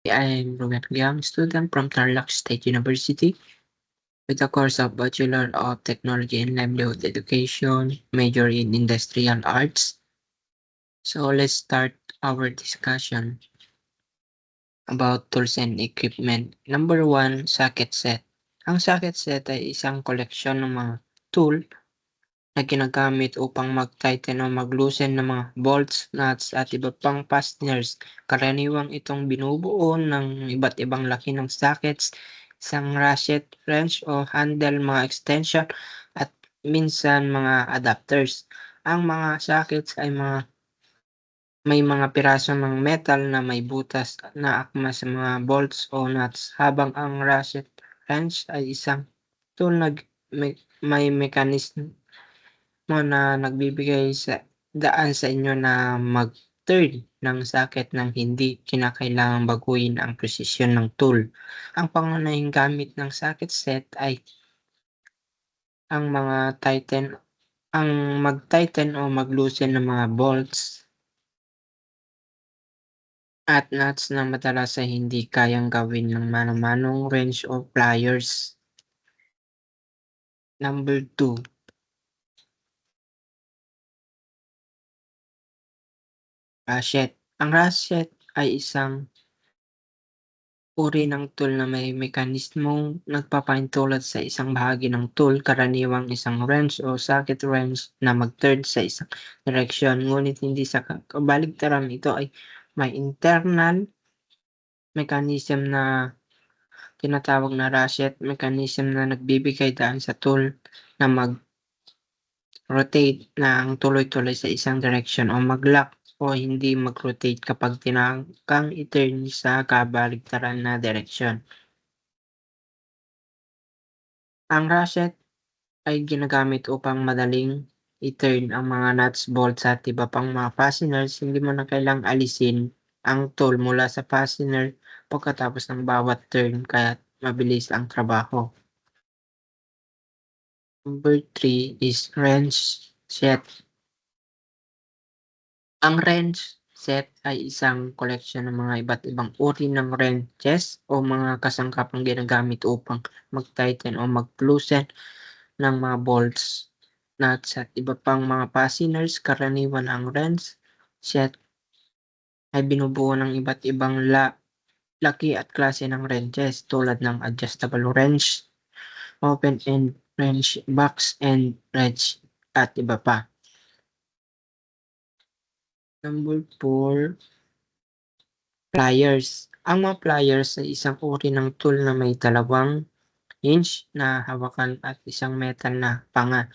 I am Ruben Young, student from Tarlac State University with a course of Bachelor of Technology in Livelihood Education, major in Industrial Arts. So let's start our discussion about tools and equipment. Number one, socket set. Ang socket set ay isang koleksyon ng mga tool na ginagamit upang mag-tighten o mag-loosen ng mga bolts, nuts at iba pang fasteners. Karaniwang itong binubuo ng iba't ibang laki ng sockets, isang ratchet, wrench o handle, mga extension at minsan mga adapters. Ang mga sockets ay may mga piraso ng metal na may butas na akma sa mga bolts o nuts, habang ang ratchet wrench ay isang tool na may mechanism na nagbibigay sa daan sa inyo na mag-turn ng socket nang hindi kinakailangang baguhin ang presisyon ng tool. Ang pangunahing gamit ng socket set ay ang mga tighten ang mag-tighten o mag-loosen ng mga bolts at nuts na madalas ay hindi kayang gawin ng mano-manong wrench o pliers. Number 2, ratchet. Ang ratchet ay isang uri ng tool na may mekanismong nagpapahintulot sa isang bahagi ng tool, karaniwang isang wrench o socket wrench na mag-turn sa isang direksyon, ngunit hindi sa kabaligtaran. Ito ay may internal mechanism na tinatawag na ratchet mechanism na nagbibigay daan sa tool na mag-rotate ng tuloy-tuloy sa isang direksyon o mag-lock o hindi mag-rotate kapag tinangkang i-turn sa kabaligtaran na direksyon. Ang ratchet ay ginagamit upang madaling i-turn ang mga nuts, bolts at iba pang mga fasteners. Hindi mo na kailangang alisin ang tool mula sa fastener pagkatapos ng bawat turn, kaya mabilis ang trabaho. Number 3 is wrench set. Ang wrench set ay isang koleksyon ng mga iba't ibang uri ng wrenches o mga kasangkapang ginagamit upang mag-tighten o mag-loosen ng mga bolts, nuts at iba pang mga fasteners. Karaniwan ang wrench set ay binubuo ng iba't ibang laki at klase ng wrenches tulad ng adjustable wrench, open-end wrench, box-end wrench at iba pa. Number 4, pliers. Ang mga pliers ay isang uri ng tool na may dalawang hinge na hawakan at isang metal na panga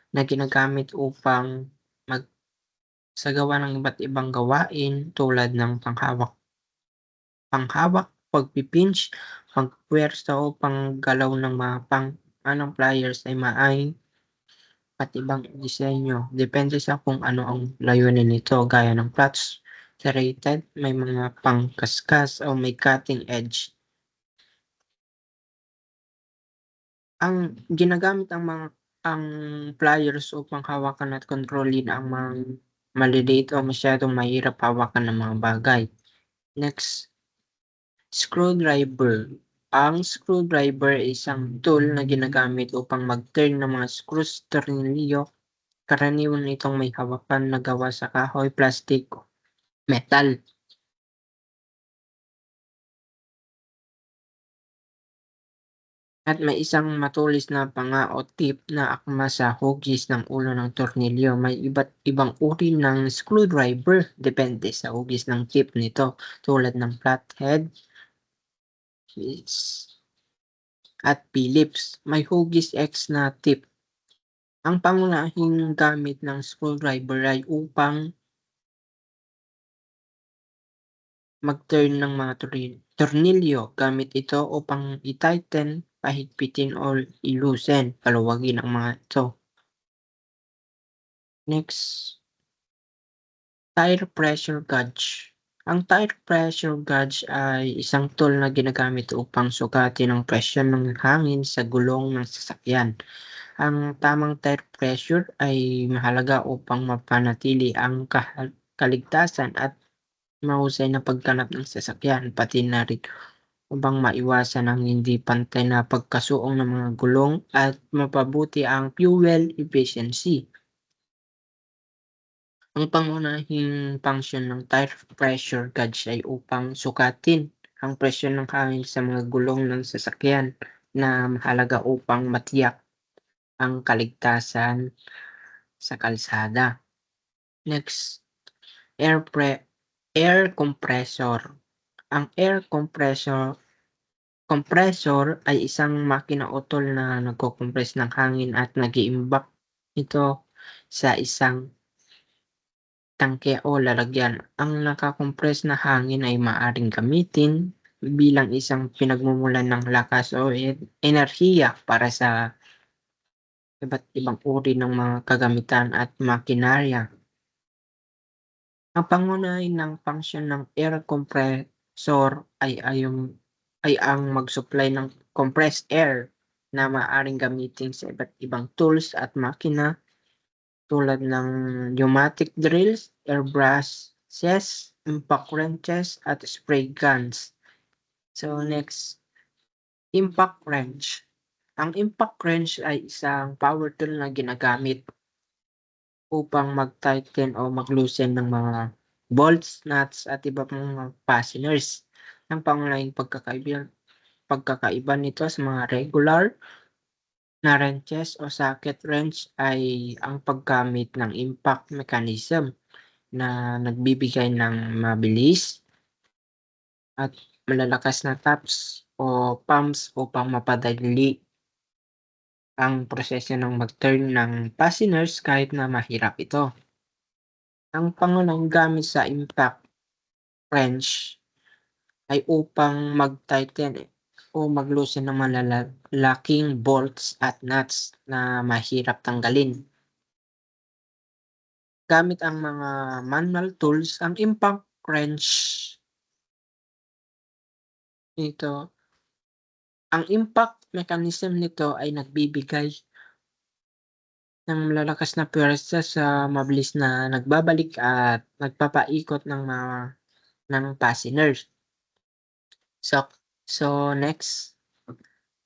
na ginagamit upang magsagawa ng iba't ibang gawain tulad ng panghawak, pagpipinch, pagpuwersa o panggalaw ng mga anong pliers ay maaaring at ibang disenyo. Depende sa kung ano ang layunin nito, gaya ng flat serrated, may mga pangkaskas o may cutting edge. Ang ginagamit ang pliers upang hawakan at kontrolin ang mga maliliit o masyadong mahirap hawakan ng mga bagay. Next, screwdriver. Ang screwdriver ay isang tool na ginagamit upang mag-turn ng mga screws, tornilyo. Karaniwan itong may hawakan na gawa sa kahoy, plastik, metal. At may isang matulis na panga o tip na akma sa hugis ng ulo ng tornilyo. May iba't ibang uri ng screwdriver depende sa hugis ng tip nito, tulad ng flathead at Phillips. May hugis X na tip. Ang pangunahing gamit ng screwdriver ay upang mag-turn ng mga tornilyo. Gamit ito upang i-tighten, pahigpitin o i-loosen, paluwagin ang mga ito. Next, tire pressure gauge. Ang tire pressure gauge ay isang tool na ginagamit upang sukatin ang presyon ng hangin sa gulong ng sasakyan. Ang tamang tire pressure ay mahalaga upang mapanatili ang kaligtasan at mahusay na pagganap ng sasakyan, pati na rin upang maiwasan ang hindi pantay na pagkasuong ng mga gulong at mapabuti ang fuel efficiency. Ang pangunahing function ng tire pressure gauge ay upang sukatin ang presyon ng hangin sa mga gulong ng sasakyan na mahalaga upang matiyak ang kaligtasan sa kalsada. Next, air compressor. Ang air compressor ay isang makina utol na nagko-compress ng hangin at nag-iimbak ito sa isang tangke o lalagyan. Ang nakakompress na hangin ay maaaring gamitin bilang isang pinagmumulan ng lakas o enerhiya para sa iba't ibang uri ng mga kagamitan at makinarya. Ang pangunahing function ng air compressor ay ang mag-supply ng compressed air na maaaring gamitin sa iba't ibang tools at makina tulad ng pneumatic drills, airbrushes, impact wrenches, at spray guns. So next, impact wrench. Ang impact wrench ay isang power tool na ginagamit upang mag-tighten o mag-loosen ng mga bolts, nuts, at iba pang mga fasteners. Ang pangunahing pagkakaiba nito sa mga regular na wrenches o socket wrench ay ang paggamit ng impact mechanism na nagbibigay ng mabilis at malalakas na taps o pumps upang mapadali ang proseso ng mag-turn ng fasteners kahit na mahirap ito. Ang pangunahing gamit sa impact wrench ay upang mag-tighten o mag-loosen ng malalaking bolts at nuts na mahirap tanggalin. Gamit ang mga manual tools, ang impact wrench nito, ang impact mechanism nito ay nagbibigay ng malalakas na puwersa sa mabilis na nagbabalik at nagpapaikot ng fasteners. So next,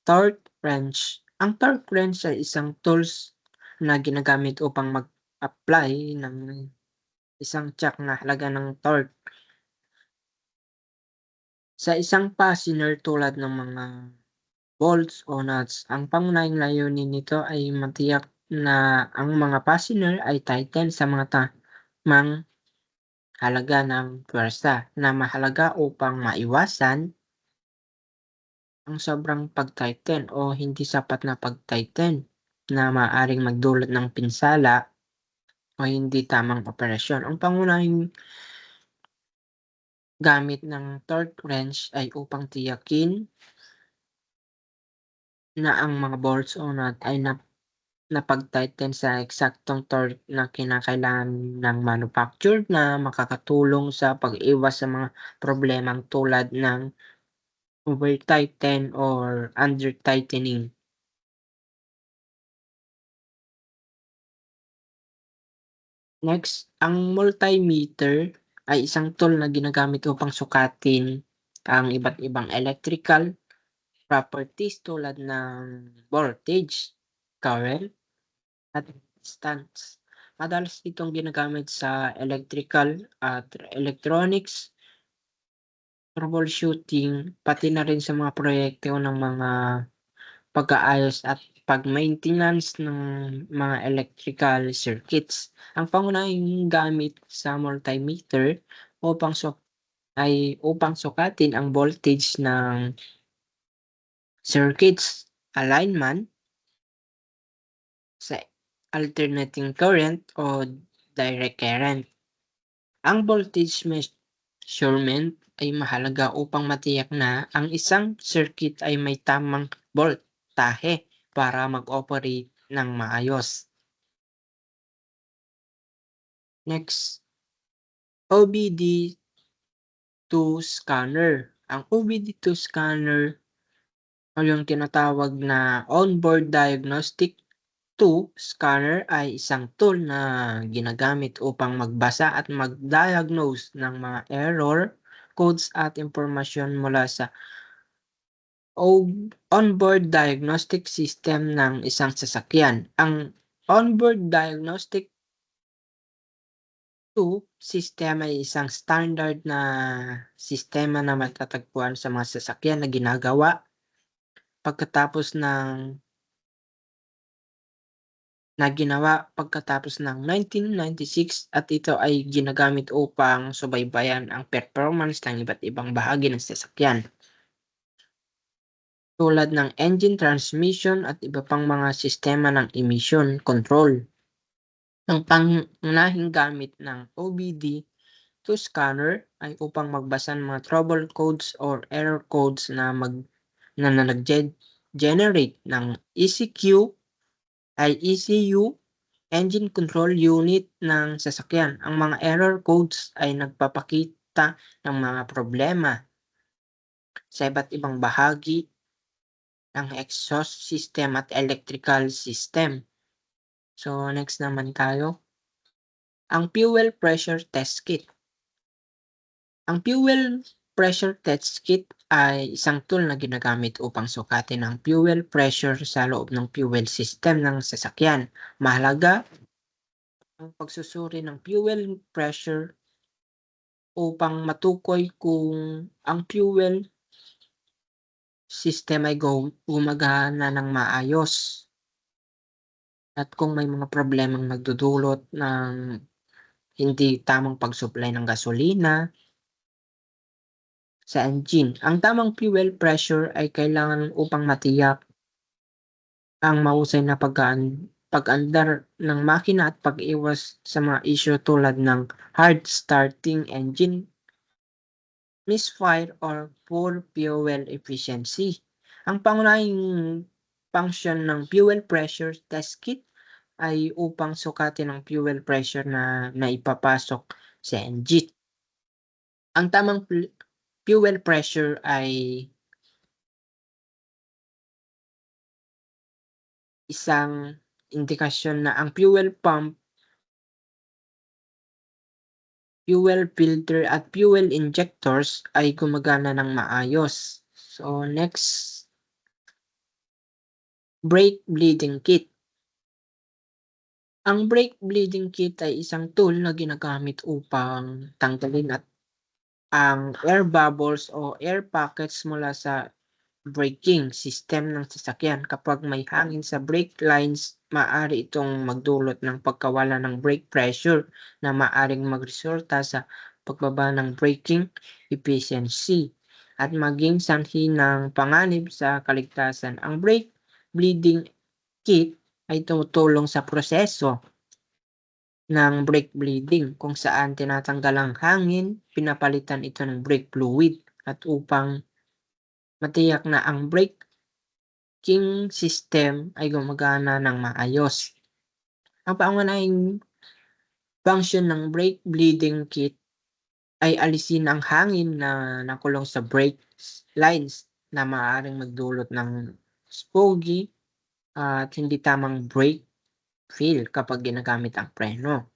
torque wrench. Ang torque wrench ay isang tools na ginagamit upang mag-apply ng isang tiyak na halaga ng torque sa isang fastener tulad ng mga bolts o nuts. Ang pangunahing layunin nito ay matiyak na ang mga fastener ay tighten sa mga tamang halaga ng puwersa na mahalaga upang maiwasan ang sobrang pag-tighten o hindi sapat na pag-tighten na maaaring magdulot ng pinsala o hindi tamang operasyon. Ang pangunahing gamit ng torque wrench ay upang tiyakin na ang mga bolts o nut ay napag-tighten sa eksaktong torque na kinakailangan ng manufacturer na makakatulong sa pag-iwas sa mga problemang tulad ng over-tighten or under-tightening. Next, ang multimeter ay isang tool na ginagamit upang sukatin ang iba't ibang electrical properties tulad ng voltage, current, at resistance. Madalas itong ginagamit sa electrical at electronics troubleshooting, pati na rin sa mga proyekto ng mga pag-aayos at pag-maintenance ng mga electrical circuits. Ang pangunahing gamit sa multimeter upang upang sukatin ang voltage ng circuits, alignment sa alternating current o direct current. Ang voltage measurement ay mahalaga upang matiyak na ang isang circuit ay may tamang voltahe para mag-operate ng maayos. Next, OBD2 scanner. Ang OBD2 scanner ay yung tinatawag na onboard diagnostic Two, scanner ay isang tool na ginagamit upang magbasa at mag-diagnose ng mga error, codes at impormasyon mula sa onboard diagnostic system ng isang sasakyan. Ang onboard diagnostic system ay isang standard na sistema na matatagpuan sa mga sasakyan na ginagawa pagkatapos ng 1996 at ito ay ginagamit upang subaybayan ang performance ng iba't ibang bahagi ng sasakyan tulad ng engine, transmission at iba pang mga sistema ng emission control. Ang pangunahing gamit ng OBD2 scanner ay upang magbasa ng mga trouble codes or error codes na nag-generate ng ECU, engine control unit ng sasakyan. Ang mga error codes ay nagpapakita ng mga problema sa iba't ibang bahagi ng exhaust system at electrical system. So, next naman tayo. Ang fuel pressure test kit. Ang fuel pressure test kit ay isang tool na ginagamit upang sukatin ang fuel pressure sa loob ng fuel system ng sasakyan. Mahalaga ang pagsusuri ng fuel pressure upang matukoy kung ang fuel system ay gumagana ng maayos at kung may mga problemang nagdudulot ng hindi tamang pag-supply ng gasolina sa engine. Ang tamang fuel pressure ay kailangan upang matiyak ang mahusay na pag-andar ng makina at pag-iwas sa mga issue tulad ng hard starting engine, misfire or poor fuel efficiency. Ang pangunahing function ng fuel pressure test kit ay upang sukatin ang fuel pressure na naipapasok sa engine. Ang tamang fuel pressure ay isang indikasyon na ang fuel pump, fuel filter at fuel injectors ay gumagana ng maayos. So next, brake bleeding kit. Ang brake bleeding kit ay isang tool na ginagamit upang tanggalin ang air bubbles o air pockets mula sa braking system ng sasakyan. Kapag may hangin sa brake lines, maaari itong magdulot ng pagkawala ng brake pressure na maaring magresulta sa pagbaba ng braking efficiency at maging sanhi ng panganib sa kaligtasan. Ang brake bleeding kit ay tumutulong sa proseso ng brake bleeding kung saan tinatanggal ang hangin, pinapalitan ito ng brake fluid at upang matiyak na ang braking system ay gumagana ng maayos. Ang pangunahing function ng brake bleeding kit ay alisin ang hangin na nakulong sa brake lines na maaaring magdulot ng spoggy at hindi tamang brake feel kapag ginagamit ang preno.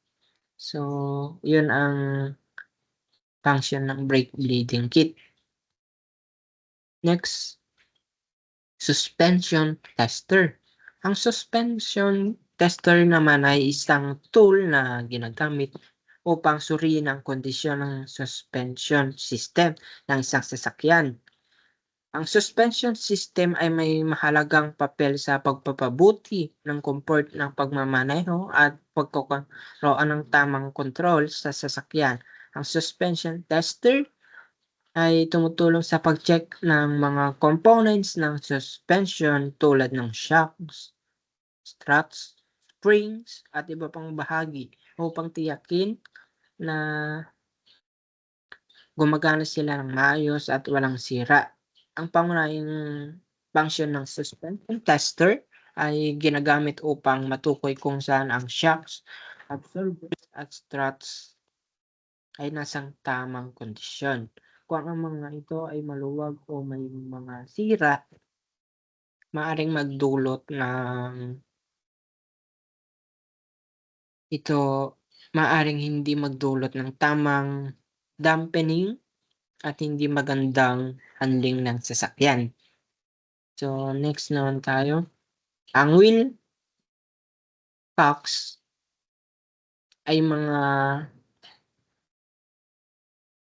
So, yun ang function ng brake bleeding kit. Next, suspension tester. Ang suspension tester naman ay isang tool na ginagamit upang suriin ang kondisyon ng suspension system ng isang sasakyan. Ang suspension system ay may mahalagang papel sa pagpapabuti ng comfort ng pagmamaneho at pagkakaroon ng tamang control sa sasakyan. Ang suspension tester ay tumutulong sa pag-check ng mga components ng suspension tulad ng shocks, struts, springs, at iba pang bahagi upang tiyakin na gumagana sila ng maayos at walang sira. Ang pangunahing function ng suspension tester ay ginagamit upang matukoy kung saan ang shocks, absorbers at struts ay nasang tamang kondisyon. Kung ang mga ito ay maluwag o may mga sira, maaaring magdulot ng Ito maaaring hindi magdulot ng tamang dampening at hindi magandang handling ng sasakyan. So, next naman tayo. Ang wheel cocks ay mga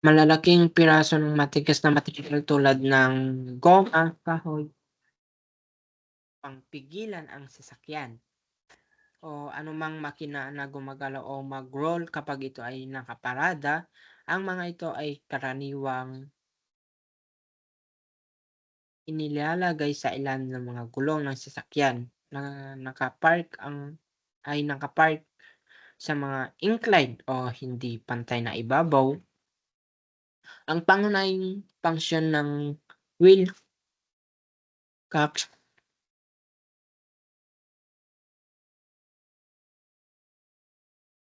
malalaking piraso ng matigas na material tulad ng goma, kahoy, pangpigilan ang sasakyan o anumang makina na gumagalaw o mag-roll kapag ito ay nakaparada. Ang mga ito ay karaniwang inilalagay sa ilalim ng mga gulong ng sasakyan na nakapark sa mga incline o hindi pantay na ibabaw. Ang pangunahing function ng wheel cocks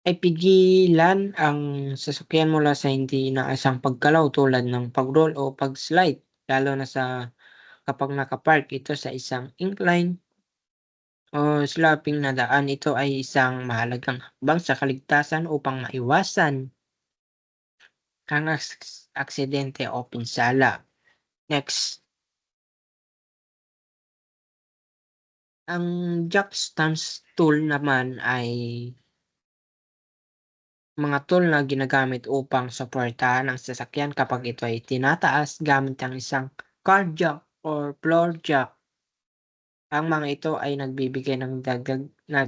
ay pigilan ang sasakyan mula sa hindi inaasang paggalaw tulad ng pag-roll o pag-slide, lalo na kapag nakapark ito sa isang incline o sloping na daan. Ito ay isang mahalagang hakbang sa kaligtasan upang maiwasan ang aksidente o pinsala. Next, ang jack stance tool naman ay mga tool na ginagamit upang suportahan ang sasakyan kapag ito ay tinataas gamit ang isang car jack or floor jack. Ang mga ito ay nagbibigay ng dagdag na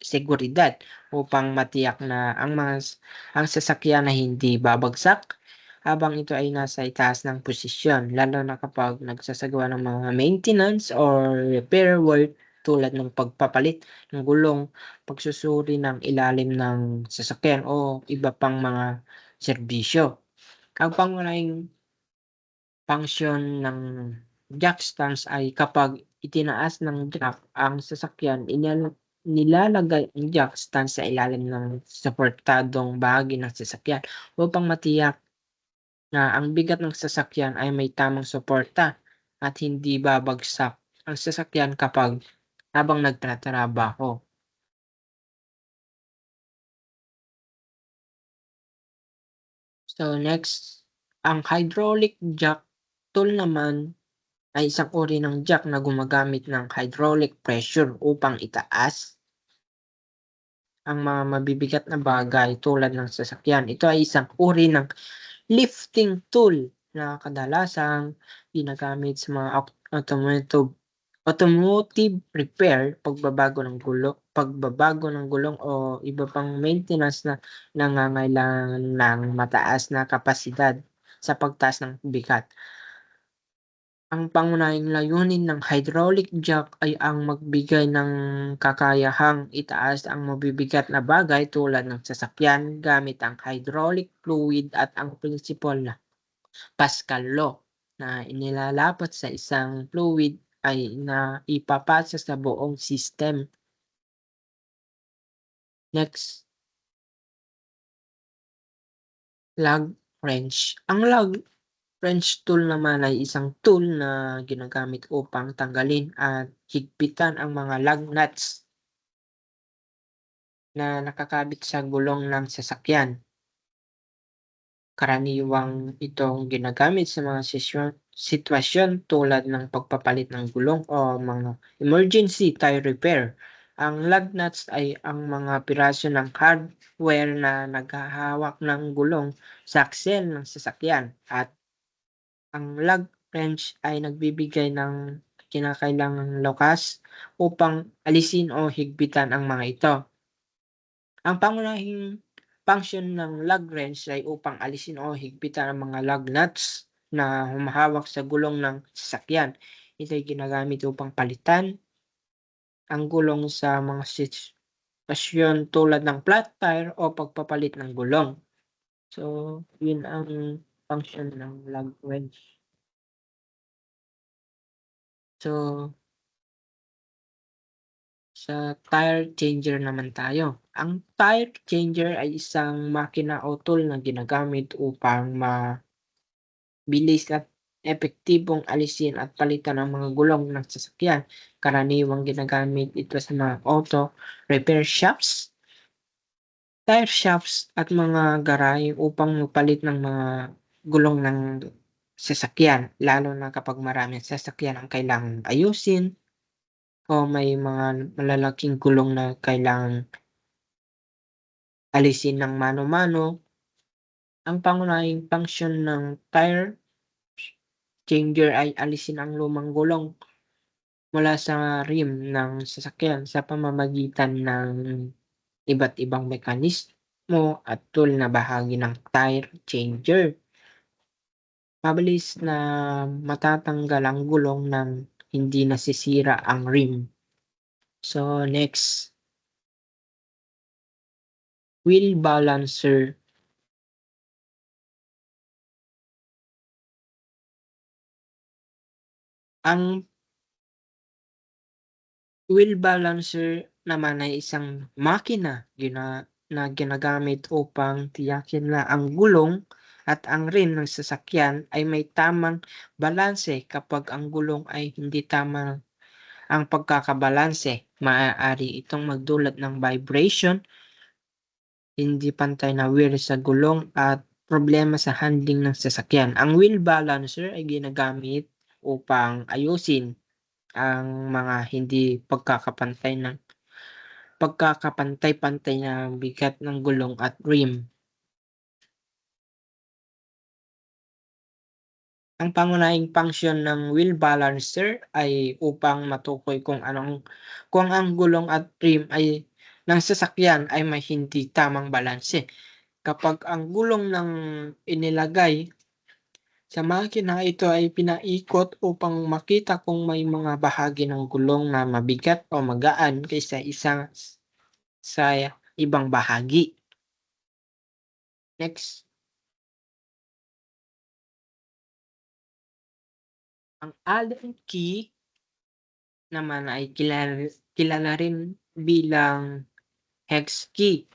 seguridad upang matiyak na ang sasakyan ay hindi babagsak habang ito ay nasa itaas ng posisyon, lalo na kapag nagsasagawa ng mga maintenance or repair work tulad ng pagpapalit ng gulong, pagsusuri ng ilalim ng sasakyan o iba pang mga serbisyo. Ang pangunahing function ng jack stance ay kapag itinaas ng jack ang sasakyan, nilalagay ang jack stance sa ilalim ng suportadong bahagi ng sasakyan upang matiyak na ang bigat ng sasakyan ay may tamang suporta at hindi babagsak ang sasakyan habang nagtatrabaho. So next, ang hydraulic jack tool naman ay isang uri ng jack na gumagamit ng hydraulic pressure upang itaas ang mga mabibigat na bagay tulad ng sasakyan. Ito ay isang uri ng lifting tool na kadalasang ginagamit sa mga automotive repair, pagbabago ng gulong o iba pang maintenance na nangangailangan ng mataas na kapasidad sa pagtaas ng bigat. Ang pangunahing layunin ng hydraulic jack ay ang magbigay ng kakayahang itaas ang mabibigat na bagay tulad ng sasakyan gamit ang hydraulic fluid at ang prinsipal na Pascal law na inilalapat sa isang fluid ay naipapasa sa buong system. Next, lug wrench. Ang lug wrench tool naman ay isang tool na ginagamit upang tanggalin at higpitan ang mga lug nuts na nakakabit sa gulong ng sasakyan. Karaniwang itong ginagamit sa mga sitwasyon tulad ng pagpapalit ng gulong o mga emergency tire repair. Ang lug nuts ay ang mga piraso ng hardware na naghahawak ng gulong sa axle ng sasakyan at ang lug wrench ay nagbibigay ng kinakailangang lakas upang alisin o higpitan ang mga ito. Ang pangunahing function ng lug wrench ay upang alisin o higpitan ang mga lug nuts na humahawak sa gulong ng sasakyan. Ito ay ginagamit upang palitan ang gulong sa mga sitwasyon tulad ng flat tire o pagpapalit ng gulong. So, yun ang function ng lug wrench. So, sa tire changer naman tayo. Ang tire changer ay isang makina o tool na ginagamit upang mabilis at epektibong alisin at palitan ang mga gulong ng sasakyan. Karaniwang ginagamit ito sa mga auto repair shops tire shafts at mga garay upang magpalit ng mga gulong ng sasakyan, lalo na kapag maraming sasakyan ang kailangang ayusin o may mga malalaking gulong na kailangang alisin ng mano-mano. Ang pangunahing function ng tire changer ay alisin ang lumang gulong mula sa rim ng sasakyan sa pamamagitan ng iba't ibang mekanismo at tool na bahagi ng tire changer. Mabilis na matatanggal ang gulong nang hindi nasisira ang rim. So next, wheel balancer. Ang wheel balancer naman ay isang makina na ginagamit upang tiyakin na ang gulong at ang rim ng sasakyan ay may tamang balanse. Kapag ang gulong ay hindi tama ang pagkakabalanse, maaari itong magdulot ng vibration, hindi pantay na wear sa gulong at problema sa handling ng sasakyan. Ang wheel balancer ay ginagamit upang ayusin ang mga hindi pagkakapantay-pantay na bigat ng gulong at rim. Ang pangunahing function ng wheel balancer ay upang matukoy kung ang gulong at rim ay ng sasakyan ay may hindi tamang balanse. Kapag ang gulong ng inilagay sa makina, ito ay pinaikot upang makita kung may mga bahagi ng gulong na mabigat o magaan kaysa sa ibang bahagi. Next, ang Allen key naman ay kilala rin bilang hex key.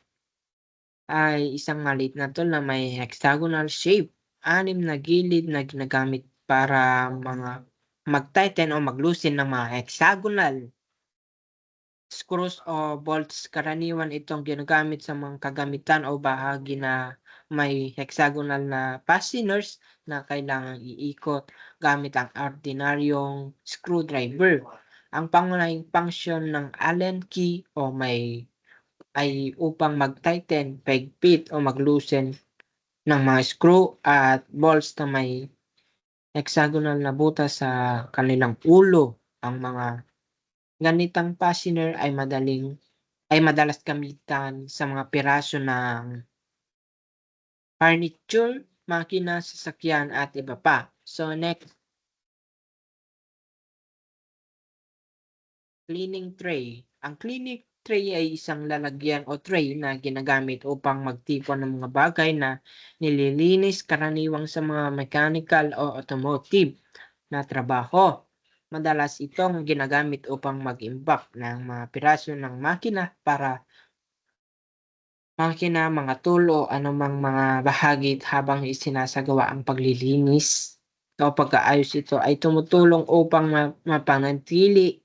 Ay isang maliit na tool na may hexagonal shape, 6 na gilid na ginagamit para mag-tighten o maglusin ng mga hexagonal screws o bolts. Karaniwan itong ginagamit sa mga kagamitan o bahagi na may hexagonal na fasteners na kailangang iikot gamit ang ordinaryong screwdriver. Ang pangunahing function ng Allen key ay upang mag-tighten, paigpit o mag-loosen ng mga screw at bolts na may hexagonal na butas sa kanilang ulo. Ang mga ganitang fastener ay madalas gamitan sa mga piraso ng furniture, makina, sasakyan at iba pa. So next, cleaning tray. Ang cleaning tray ay isang lalagyan o tray na ginagamit upang magtipon ng mga bagay na nililinis, karaniwang sa mga mechanical o automotive na trabaho. Madalas itong ginagamit upang mag-imbak ng mga piraso ng makina, mga tool o anumang mga bahagi habang isinasagawa ang paglilinis o pag-aayos. Ito ay tumutulong upang mapanatili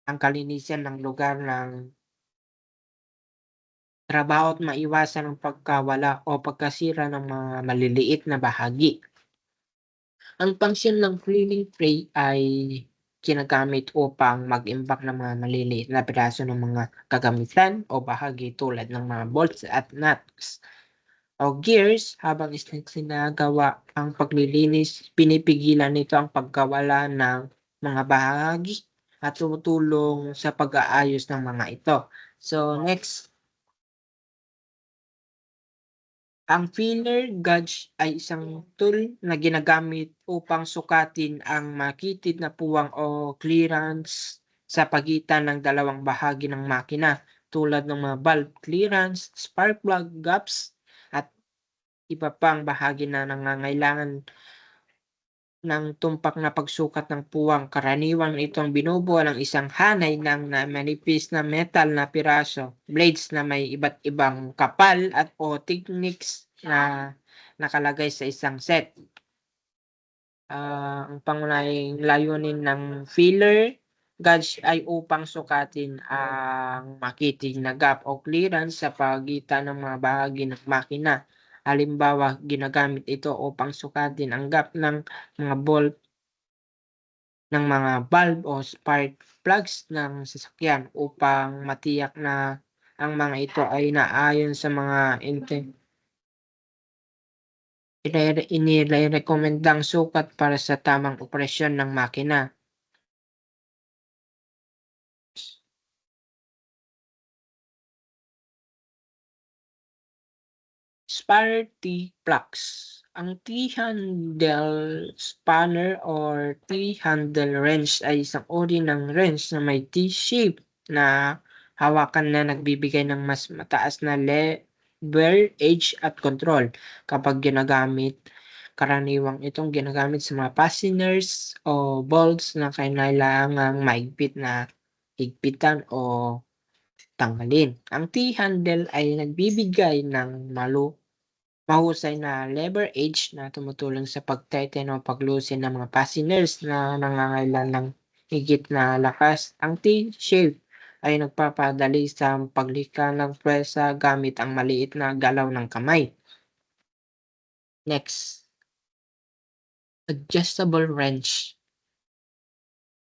ang kalinisan ng lugar ng trabaho at maiwasan ang pagkawala o pagkasira ng mga maliliit na bahagi. Ang function ng cleaning tray ay ginagamit upang mag-imbak ng mga maliliit na piraso ng mga kagamitan o bahagi tulad ng mga bolts at nuts o gears. Habang isinagawa ang paglilinis, pinipigilan nito ang pagkawala ng mga bahagi at tumutulong sa pag-aayos ng mga ito. So next, ang filler gauge ay isang tool na ginagamit upang sukatin ang makitid na puwang o clearance sa pagitan ng dalawang bahagi ng makina tulad ng mga valve clearance, spark plug gaps at iba pang bahagi na nangangailangan ng tumpak na pagsukat ng puwang. Karaniwan itong binubuo ng isang hanay ng manipis na metal na piraso, blades na may iba't ibang kapal at o techniques na nakalagay sa isang set. Ang pangunahing layunin ng filler gauge ay upang sukatin ang makiting na gap o clearance sa pagitan ng mga bahagi ng makina. Halimbawa, ginagamit ito upang sukatin ang gap ng mga bolt ng mga valve o spark plugs ng sasakyan upang matiyak na ang mga ito ay naayon sa mga inirekomendang sukat para sa tamang operasyon ng makina. Spanner T-Flux. Ang T-handle spanner or T-handle wrench ay isang uri ng wrench na may T-shape na hawakan na nagbibigay ng mas mataas na lever edge at control kapag ginagamit. Karaniwang itong ginagamit sa mga fasteners o bolts na kailangang maigpit na higpitan o tanggalin. Ang T-handle ay nagbibigay ng mahusay na lever edge na tumutulong sa pag-tighten o paglusin ng mga fasteners na nangangailangan ng higit na lakas. Ang T-shape ay nagpapadali sa paglika ng pwersa gamit ang maliit na galaw ng kamay. Next, adjustable wrench.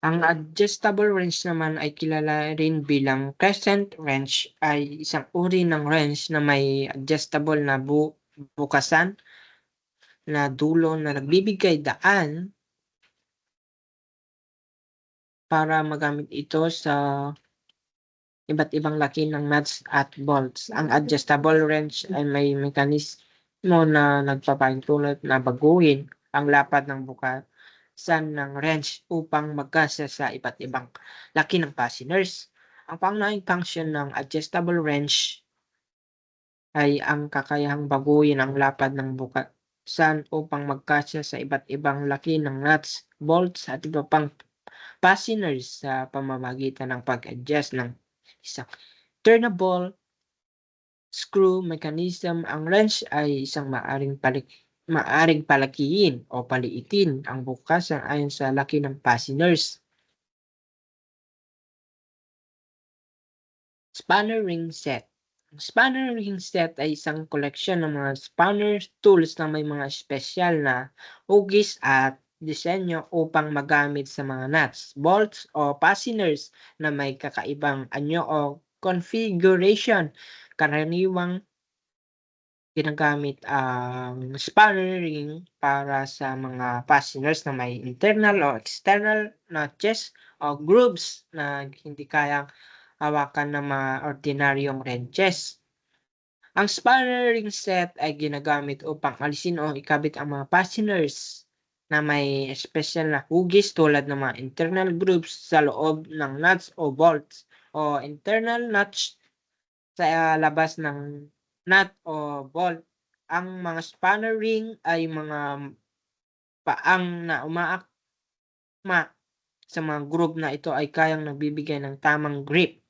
Ang adjustable wrench naman ay kilala rin bilang crescent wrench ay isang uri ng wrench na may adjustable na bukasan na dulo na nagbibigay daan para magamit ito sa iba't ibang laki ng nuts at bolts. Ang adjustable wrench ay may mekanismo na nagpapahintulot na baguhin ang lapad ng bukasan ng wrench upang magkasya sa iba't ibang laki ng fasteners. Ang pangunahing function ng adjustable wrench ay ang kakayahang baguhin ang lapad ng bukasan upang magkasya sa iba't ibang laki ng nuts, bolts at iba pang fasteners sa pamamagitan ng pag-adjust ng isang turnable screw mechanism. Ang wrench ay isang maaring palakihin o paliitin ang bukasan ayon sa laki ng fasteners. Spanner ring set. Ang spanner ring set ay isang koleksyon ng mga spanner tools na may mga espesyal na hugis at disenyo upang magamit sa mga nuts, bolts o fasteners na may kakaibang anyo o configuration. Karaniwang ginagamit ang spanner ring para sa mga fasteners na may internal o external notches o grooves na hindi kayang hawakan ng mga ordinaryong wrenches. Ang spanner ring set ay ginagamit upang alisin o ikabit ang mga fasteners na may espesyal na hugis tulad ng mga internal grooves sa loob ng nuts o bolts o internal notch sa labas ng nut o bolt. Ang mga spanner ring ay mga paang na umaakma sa mga groove na ito ay kayang nagbibigay ng tamang grip.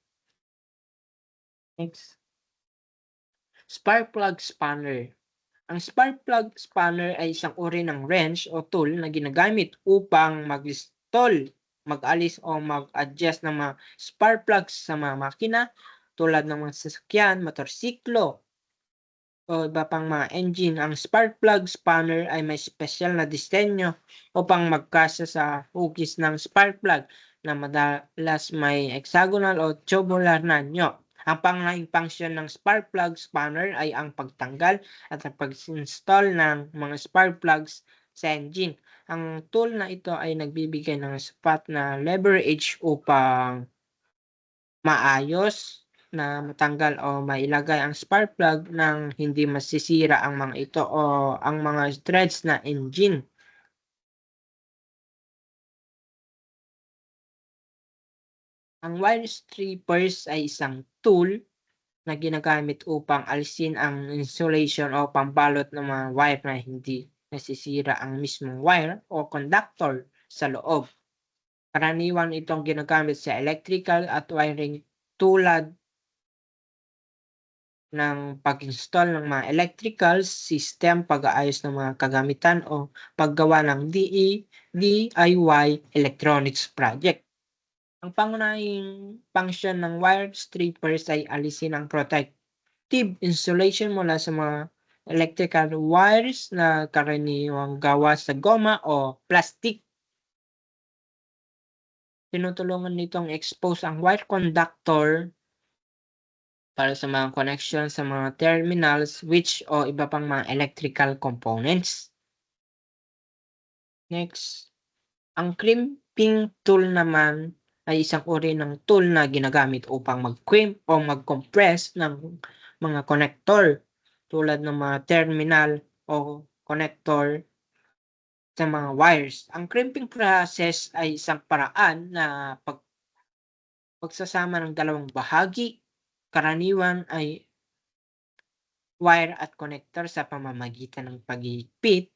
Next. Spark plug spanner. Ang spark plug spanner ay isang uri ng wrench o tool na ginagamit upang mag-install, mag-alis o mag-adjust ng mga spark plugs sa mga makina tulad ng mga sasakyan, motorsiklo, o iba pang mga engine. Ang spark plug spanner ay may espesyal na disenyo upang magkasya sa hugis ng spark plug na madalas may hexagonal o tubular na anyo. Ang pangunahing function ng spark plug spanner ay ang pagtanggal at ang pag-install ng mga spark plugs sa engine. Ang tool na ito ay nagbibigay ng sapat na leverage upang maayos na matanggal o mailagay ang spark plug nang hindi masisira ang mga ito o ang mga threads na engine. Ang wire strippers ay isang tool na ginagamit upang alisin ang insulation o pambalot ng mga wire na hindi nasisira ang mismong wire o conductor sa loob. Karaniwan itong ginagamit sa electrical at wiring tulad ng pag-install ng mga electrical system, pag-aayos ng mga kagamitan o paggawa ng DIY electronics project. Ang pangunahing function ng wired strippers ay alisin ang protective insulation mula sa mga electrical wires na karaniwang gawa sa goma o plastic. Tinutulungan nitong expose ang wire conductor para sa mga connection sa mga terminals, switch o iba pang mga electrical components. Next, ang crimping tool naman ay isang uri ng tool na ginagamit upang mag-crimp o mag-compress ng mga connector tulad ng mga terminal o connector sa mga wires. Ang crimping process ay isang paraan na pagsasama ng dalawang bahagi, karaniwan ay wire at connector sa pamamagitan ng paghihigpit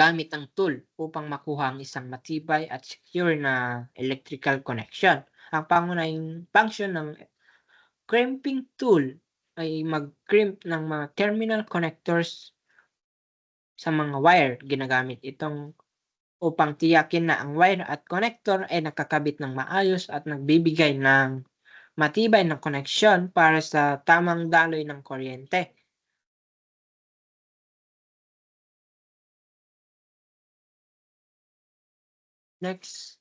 gamit ang tool upang makuha ang isang matibay at secure na electrical connection. Ang pangunahing function ng crimping tool ay mag-crimp ng mga terminal connectors sa mga wire. Ginagamit itong upang tiyakin na ang wire at connector ay nakakabit ng maayos at nagbibigay ng matibay na koneksyon para sa tamang daloy ng kuryente. Next,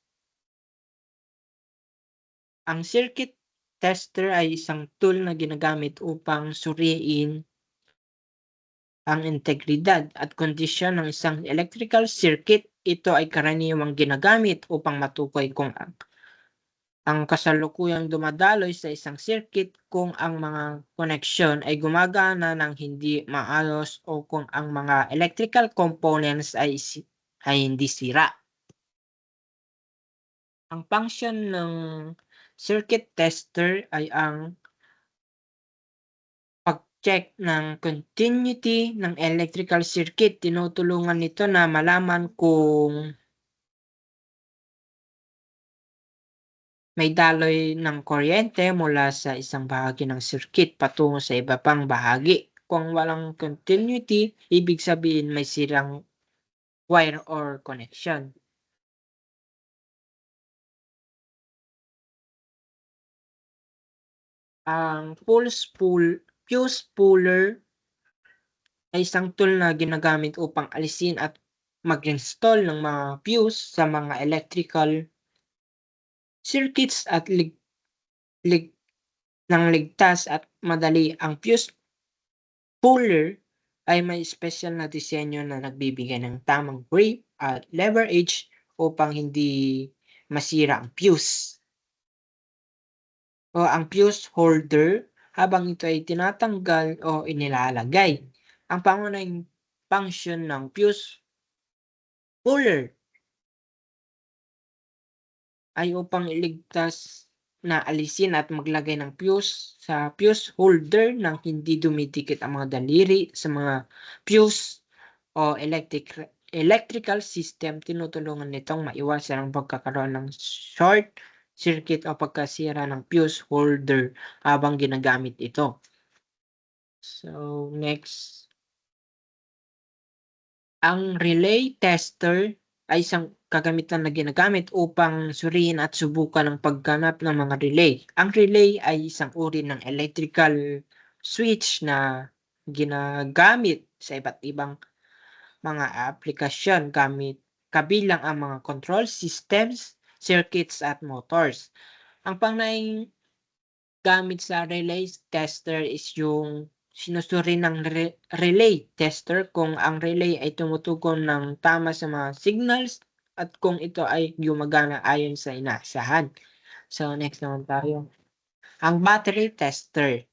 ang circuit tester ay isang tool na ginagamit upang suriin ang integridad at kondisyon ng isang electrical circuit. Ito ay karaniwang ginagamit upang matukoy kung ang kasalukuyang dumadaloy sa isang circuit, kung ang mga koneksyon ay gumagana ng hindi maayos o kung ang mga electrical components ay hindi sira. Ang function ng circuit tester ay ang pag-check ng continuity ng electrical circuit. Tinutulungan nito na malaman kung may daloy ng kuryente mula sa isang bahagi ng circuit patungo sa iba pang bahagi. Kung walang continuity, ibig sabihin may sirang wire or connection. Ang fuse puller ay isang tool na ginagamit upang alisin at mag-install ng mga fuse sa mga electrical circuits at lig ng ligtas at madali. Ang fuse puller ay may special na disenyo na nagbibigay ng tamang grip at leverage upang hindi masira ang fuse. O ang fuse holder habang ito ay tinatanggal o inilalagay. Ang pangunahing function ng fuse puller ay upang iligtas na alisin at maglagay ng fuse sa fuse holder nang hindi dumidikit ang mga daliri sa mga fuse o electrical system. Tinutulungan nitong maiwasan ang pagkakaroon ng short circuit o pagkasira ng fuse holder habang ginagamit ito. So, next. Ang relay tester ay isang kagamitan na ginagamit upang suriin at subukan ang pagganap ng mga relay. Ang relay ay isang uri ng electrical switch na ginagamit sa iba't ibang mga aplikasyon kabilang ang mga control systems, circuits at motors. Ang pangunahing gamit sa relay tester is yung sinusuri ng relay tester kung ang relay ay tumutugon ng tama sa mga signals at kung ito ay gumagana ayon sa inaasahan. So, next naman tayo. Ang battery tester.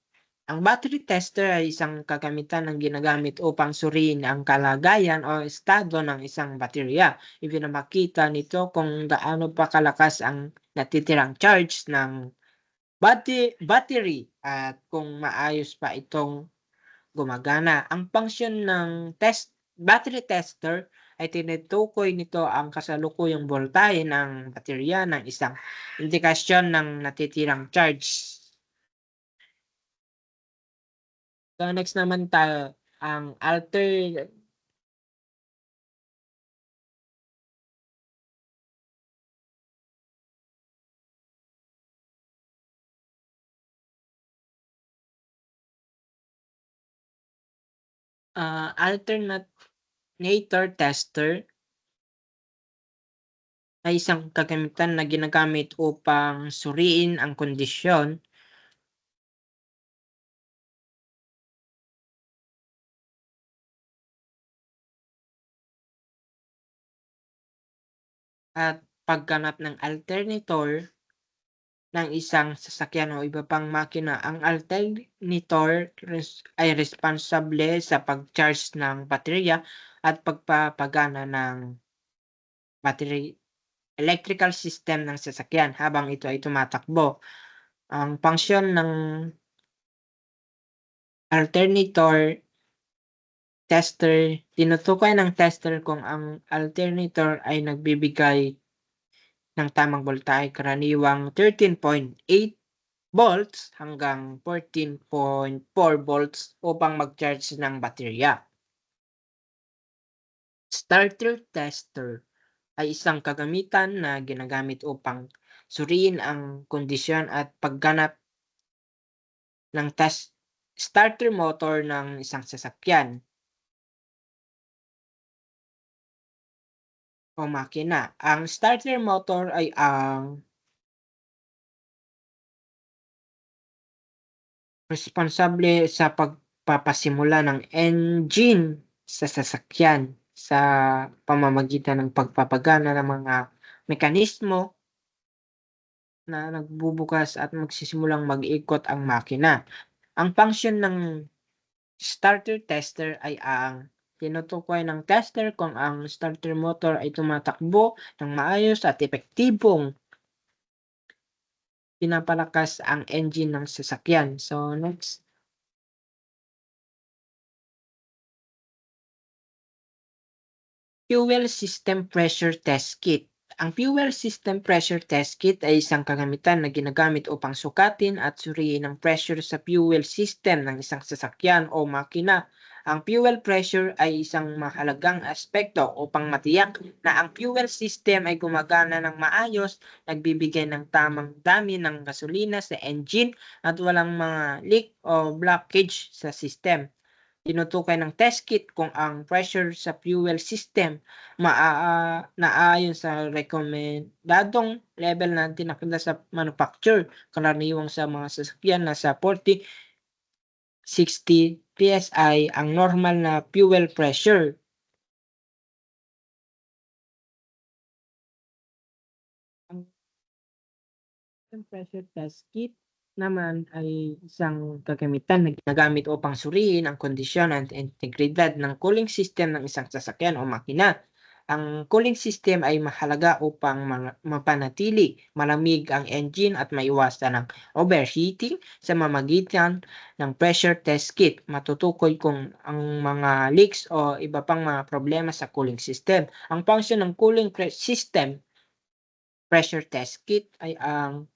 Ang battery tester ay isang kagamitan ng ginagamit upang suriin ang kalagayan o estado ng isang baterya. Ipinapakita nito kung gaano pa kalakas ang natitirang charge ng battery at kung maayos pa itong gumagana. Ang function ng battery tester ay tinutukoy nito ang kasalukuyang boltahe ng baterya ng isang indikasyon ng natitirang charge. So next naman tayo, ang Alternator tester ay isang kagamitan na ginagamit upang suriin ang kondisyon at pagganap ng alternator ng isang sasakyan o iba pang makina. Ang alternator ay responsable sa pag-charge ng baterya at pagpapagana ng battery electrical system ng sasakyan habang ito ay tumatakbo. Ang function ng alternator tester, tinutukoy ng tester kung ang alternator ay nagbibigay ng tamang voltahe, karaniwang 13.8 volts hanggang 14.4 volts upang mag-charge ng baterya. Starter tester ay isang kagamitan na ginagamit upang suriin ang kondisyon at pagganap ng starter motor ng isang sasakyan o makina. Ang starter motor ay ang responsable sa pagpapasimula ng engine sa sasakyan sa pamamagitan ng pagpapagana ng mga mekanismo na nagbubukas at magsisimulang mag-ikot ang makina. Ang function ng starter tester ay ang tinutukoy ng tester kung ang starter motor ay tumatakbo ng maayos at epektibong pinapalakas ang engine ng sasakyan. So next, fuel system pressure test kit. Ang fuel system pressure test kit ay isang kagamitan na ginagamit upang sukatin at suriin ang pressure sa fuel system ng isang sasakyan o makina. Ang fuel pressure ay isang mahalagang aspekto upang matiyak na ang fuel system ay gumagana ng maayos, nagbibigay ng tamang dami ng gasolina sa engine at walang mga leak o blockage sa system. Tinutukoy ng test kit kung ang pressure sa fuel system naayon sa rekomendadong level na tinakda sa manufacturer, karaniwang sa mga sasakyan na sa 40-60 PSI ang normal na fuel pressure. Ang pressure test kit naman ay isang kagamitan na ginagamit upang suriin ang kondisyon at integridad ng cooling system ng isang sasakyan o makina. Ang cooling system ay mahalaga upang mapanatili malamig ang engine at maiwasan ang overheating sa mamagitan ng pressure test kit. Matutukoy kung ang mga leaks o iba pang mga problema sa cooling system. Ang function ng cooling system pressure test kit ay ang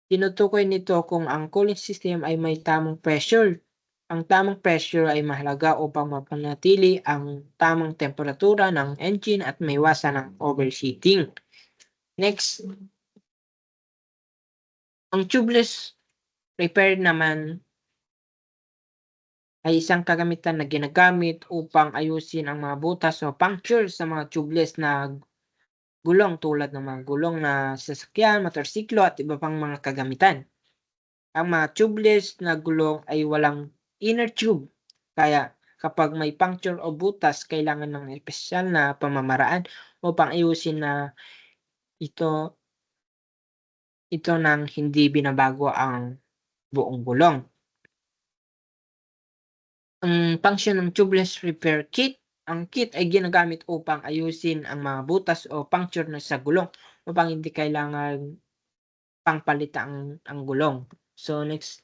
tinutukoy nito kung ang cooling system ay may tamang pressure. Ang tamang pressure ay mahalaga upang mapanatili ang tamang temperatura ng engine at maiwasan ang overheating. Next, ang tubeless repair naman ay isang kagamitan na ginagamit upang ayusin ang mga butas o puncture sa mga tubeless na gulong tulad ng mga gulong na sasakyan, motorsiklo at iba pang mga kagamitan. Ang mga tubeless na gulong ay walang inner tube, kaya kapag may puncture o butas, kailangan ng espesyal na pamamaraan upang ayusin na ito nang hindi binabago ang buong gulong. Ang function ng tubeless repair kit, ang kit ay ginagamit upang ayusin ang mga butas o puncture na sa gulong upang hindi kailangan pangpalitan ang gulong. So next,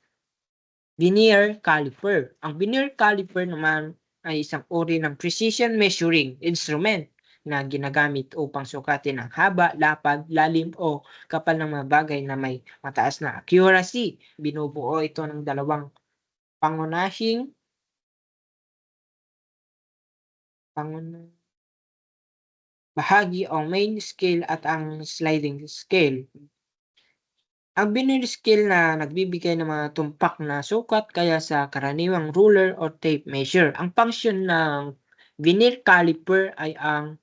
vernier caliper. Ang vernier caliper naman ay isang uri ng precision measuring instrument na ginagamit upang sukatin ang haba, lapad, lalim o kapal ng mga bagay na may mataas na accuracy. Binubuo ito ng dalawang pangunahing bahagi o main scale at ang sliding scale. Ang binary scale na nagbibigay ng mga tumpak na sukat kaya sa karaniwang ruler o tape measure. Ang function ng vernier caliper ay ang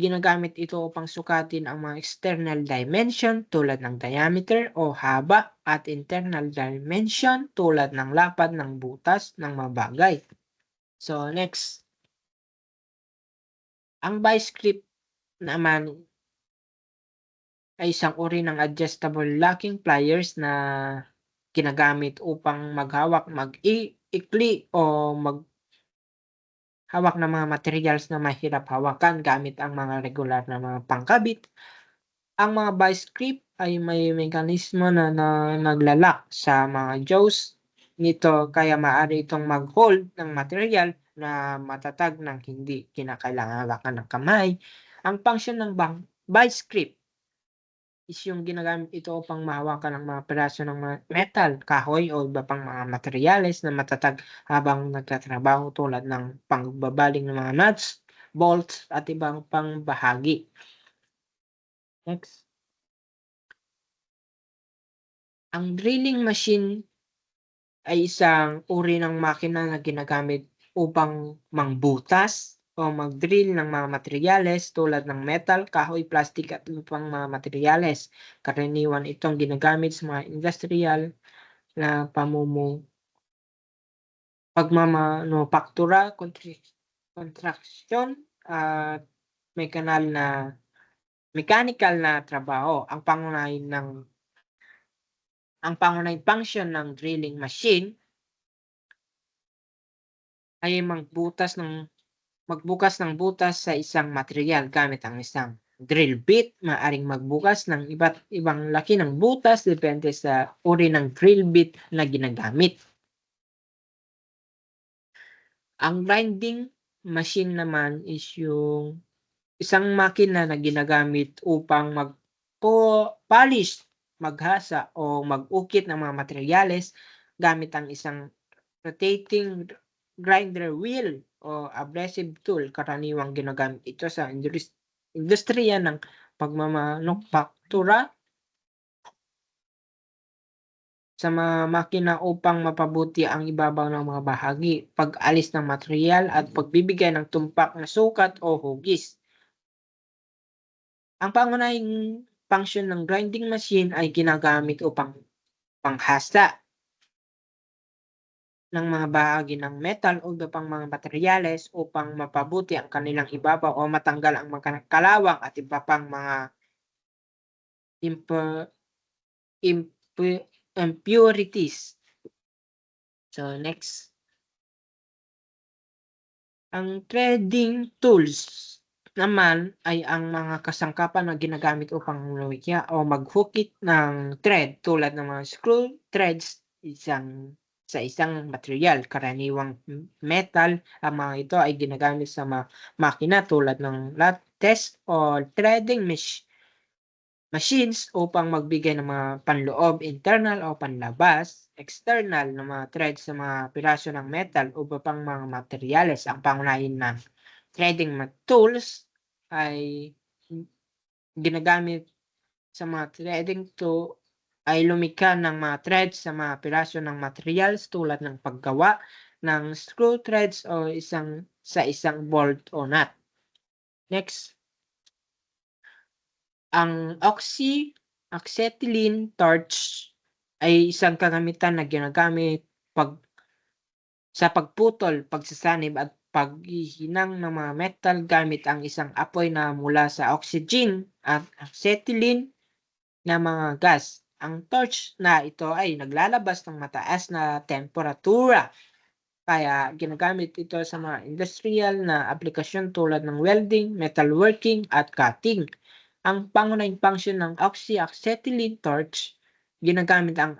ginagamit ito upang sukatin ang mga external dimension tulad ng diameter o haba at internal dimension tulad ng lapad ng butas ng mga bagay. So next, ang vice grip naman ay isang uri ng adjustable locking pliers na ginagamit upang maghawak, mag-ikli o maghawak ng mga materials na mahirap hawakan gamit ang mga regular na mga pangkabit. Ang mga vice grip ay may mekanismo na naglalak sa mga jaws nito kaya maaari itong mag-hold ng material na matatag nang hindi kinakailangan hawakan ng kamay. Ang function ng vice grip is yung ginagamit ito upang mahawakan ang mga piraso ng mga metal, kahoy o iba pang mga materyales na matatag habang nagtatrabaho tulad ng pangbabaling ng mga nuts, bolts at ibang pang bahagi. Next. Ang drilling machine ay isang uri ng makina na ginagamit upang mangbutas o mag-drill ng mga materyales tulad ng metal, kahoy, plastic at iba pang mga materyales. Karaniwan itong ginagamit sa mga industrial na pagmamanufaktura, construction at mechanical na trabaho. Ang pangunahing function ng drilling machine ay magbukas ng butas sa isang materyal gamit ang isang drill bit. Maaaring magbukas ng iba't ibang laki ng butas depende sa uri ng drill bit na ginagamit. Ang grinding machine naman is yung isang makina na ginagamit upang polish, maghasa o mag-ukit ng mga materyales gamit ang isang rotating grinder wheel o abrasive tool. Karaniwang ginagamit ito sa industriya ng pagmamanufaktura sa mga makina upang mapabuti ang ibabaw ng mga bahagi, pag-alis ng material at pagbibigay ng tumpak na sukat o hugis. Ang pangunahing function ng grinding machine ay ginagamit upang panghasa ng mga bahagi ng metal o iba pang mga materyales upang mapabuti ang kanilang ibabaw o matanggal ang mga kalawang at iba pang mga impurities. So next, ang threading tools naman ay ang mga kasangkapan na ginagamit upang lumikha o maghukit ng thread tulad ng mga screw threads sa isang material. Karaniwang metal, ang mga ito ay ginagamit sa mga makina tulad ng lattice o threading machines upang magbigay ng mga panloob, internal o panlabas, external na mga threads sa mga piraso ng metal o iba pang mga materyales. Ang pangunahin ng threading tools ay ginagamit sa mga threading ay lumikha ng mga threads sa mga piraso ng materials tulad ng paggawa ng screw threads o isang bolt o nut. Next, ang acetylene torch ay isang kagamitan na ginagamit sa pagputol, pagsasanib at paghihinang ng mga metal gamit ang isang apoy na mula sa oxygen at acetylene na mga gas. Ang torch na ito ay naglalabas ng mataas na temperatura. Kaya ginagamit ito sa mga industrial na aplikasyon tulad ng welding, metalworking at cutting. Ang pangunahing function ng oxyacetylene torch, ginagamit ang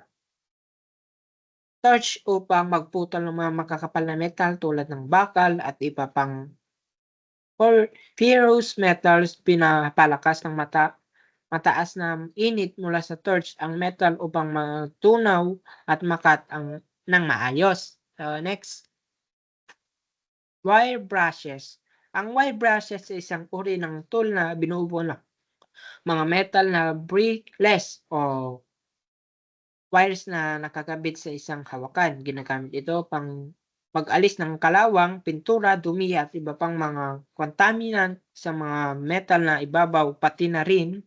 torch upang magputol ng mga makakapal na metal tulad ng bakal at iba pang ferrous metals. Pinapalakas ng mataas na init mula sa torch ang metal upang matunaw at makat ng maayos. Next, wire brushes. Ang wire brushes ay isang uri ng tool na binubuo mga metal na brickless o wires na nakakabit sa isang hawakan. Ginagamit ito pang mag-alis ng kalawang, pintura, dumi at iba pang mga contaminant sa mga metal na ibabaw, pati na rin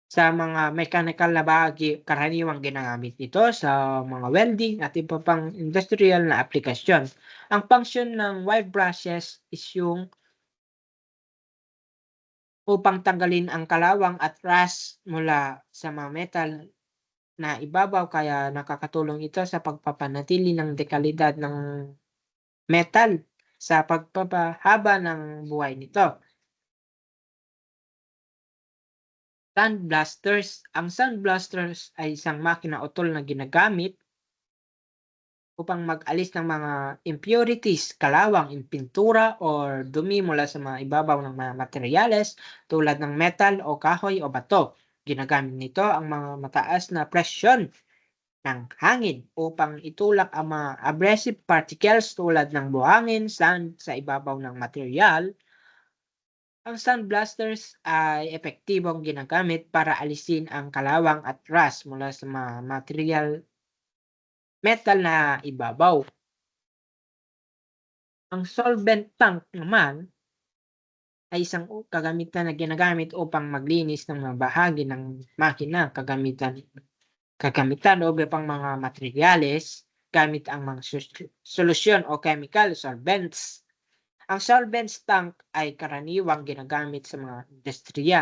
sa mga mechanical na bahagi. Karaniwang ginagamit ito sa mga welding at iba pang industrial na aplikasyon. Ang function ng wire brushes is yung upang tanggalin ang kalawang at rust mula sa mga metal na ibabaw, kaya nakakatulong ito sa pagpapanatili ng dekalidad ng metal sa pagpapahaba ng buhay nito. Sandblasters. Ang sandblasters ay isang makina o tool na ginagamit upang mag-alis ng mga impurities, kalawang, pintura or dumi mula sa mga ibabaw ng mga materyales tulad ng metal o kahoy o bato. Ginagamit nito ang mga mataas na presyon ng hangin upang itulak ang mga abrasive particles tulad ng buhangin, sand sa ibabaw ng material. Ang sandblasters ay epektibong ginagamit para alisin ang kalawang at rust mula sa mga metal na ibabaw. Ang solvent tank naman ay isang kagamitan na ginagamit upang maglinis ng mga bahagi ng makina, kagamitan o iba pang mga materyales gamit ang mga solusyon o chemical solvents. Ang solvents tank ay karaniwang ginagamit sa mga industriya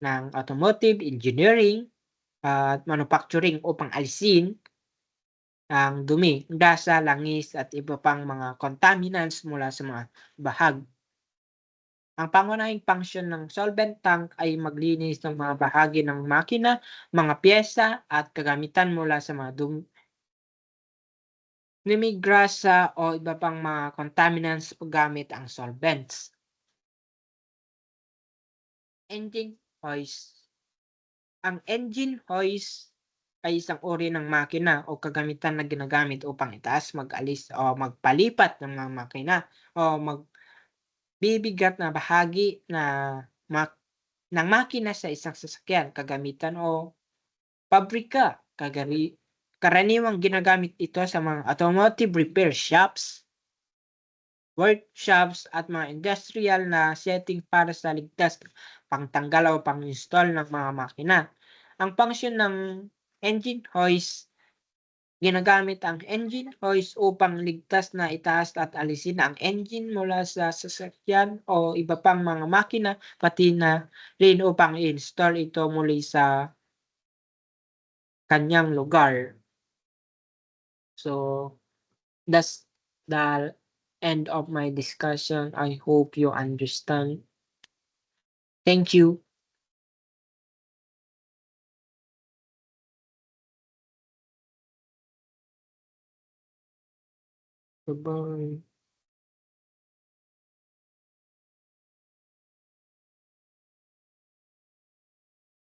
ng automotive, engineering, at manufacturing upang alisin ang dumi, dasa, langis at iba pang mga contaminants mula sa mga bahag. Ang pangunahing function ng solvent tank ay maglinis ng mga bahagi ng makina, mga piyesa at kagamitan mula sa mga grasa o iba pang mga contaminants gamit ang solvents. Engine hoist. Ang engine hoist ay isang uri ng makina o kagamitan na ginagamit upang itaas, mag-alis o magpalipat ng mga makina o magbibigat na bahagi ng makina sa isang sasakyan, kagamitan o pabrika. Karaniwang ginagamit ito sa mga automotive repair shops, workshops at mga industrial na setting para sa ligtas pangtanggal o pang-install ng mga makina. Ang function ng engine hoist. Ginagamit ang engine hoist upang ligtas na itaas at alisin ang engine mula sa sasakyan o iba pang mga makina, pati na rin upang i-install ito muli sa kanyang lugar. So, that's the end of my discussion. I hope you understand. Thank you. Goodbye.